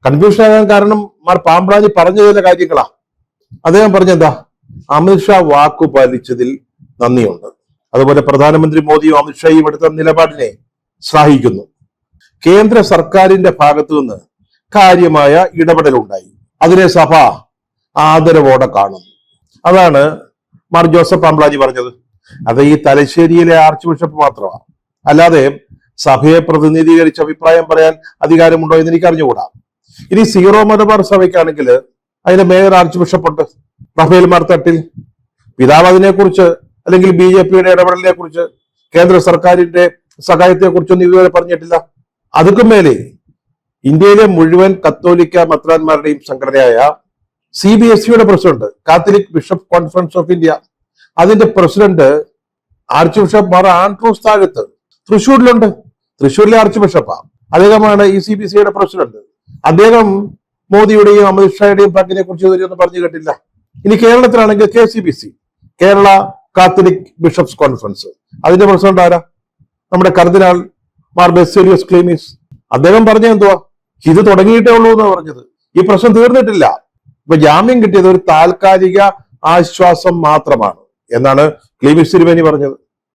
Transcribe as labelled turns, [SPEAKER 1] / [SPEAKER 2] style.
[SPEAKER 1] Confusion ആകാൻ കാരണം മാർ പാമ്പ്ളാനി പറഞ്ഞ ചില കാര്യങ്ങളാ. അദ്ദേഹം പറഞ്ഞെന്താ, അമിത്ഷാ വാക്കു പാലിച്ചതിൽ നന്ദിയുണ്ട്. അതുപോലെ പ്രധാനമന്ത്രി മോദിയും അമിത്ഷായും എടുത്ത നിലപാടിനെ ശ്ലാഘിക്കുന്നു. കേന്ദ്ര സർക്കാരിന്റെ ഭാഗത്തു നിന്ന് കാര്യമായ ഇടപെടലുണ്ടായി, അതിനെ സഭ ആദരവോടെ കാണുന്നു. അതാണ് മാർ ജോസഫ് പാമ്പ്ളാനി പറഞ്ഞത്. അത് ഈ തലശ്ശേരിയിലെ ആർച്ച് ബിഷപ്പ് മാത്രമാണ്, അല്ലാതെ സഭയെ പ്രതിനിധീകരിച്ച് അഭിപ്രായം പറയാൻ അധികാരമുണ്ടോ എന്ന് എനിക്ക് അറിഞ്ഞുകൂടാ. ഇനി സീറോ മലബാർ സഭയ്ക്കാണെങ്കിൽ അതിന്റെ മേയർ ആർച്ച് ബിഷപ്പുണ്ട്, റഫേൽ മാർ തട്ടിൽ. പിതാവ് അതിനെക്കുറിച്ച് അല്ലെങ്കിൽ BJPയുടെ ഇടപെടലിനെ കുറിച്ച്, കേന്ദ്ര സർക്കാരിന്റെ സഹായത്തെ കുറിച്ചൊന്നും ഇതുവരെ പറഞ്ഞിട്ടില്ല. അതുക്കും മേലെ ഇന്ത്യയിലെ മുഴുവൻ കത്തോലിക്ക മെത്രാന്മാരുടെയും സംഘടനയായ CBSEയുടെ president, Catholic bishop conference of India, അതിന്റെ president archbishop Mar Andrews Thazhath തൃശ്ശൂരിലുണ്ട്. തൃശ്ശൂരിലെ ആർച്ച് ബിഷപ്പാ, അദ്ദേഹമാണ് ഈ CBSEയുടെ പ്രസിഡന്റ്. അദ്ദേഹം മോദിയുടെയും അമിത്ഷായുടെയും പാർട്ടിനെ കുറിച്ച് ഇതുവരെയൊന്നും പറഞ്ഞു കേട്ടില്ല. ഇനി കേരളത്തിലാണെങ്കിൽ KCBC, Kerala Catholic bishops conference, അതിന്റെ പ്രസിഡന്റ് ആരാ? നമ്മുടെ കർദിനാൾ മാർ ബെസേലിയോസ് ക്ലീമീസ്. അദ്ദേഹം പറഞ്ഞ എന്തുവാ, ഇത് തുടങ്ങിയിട്ടേ ഉള്ളൂ എന്നാണ് പറഞ്ഞത്, ഈ പ്രശ്നം തീർന്നിട്ടില്ല. ഇപ്പൊ ജാമ്യം കിട്ടിയത് ഒരു താൽക്കാലിക ആശ്വാസം മാത്രമാണ് എന്നാണ് ക്ലീമീസ് തിരുമേനി പറഞ്ഞത്.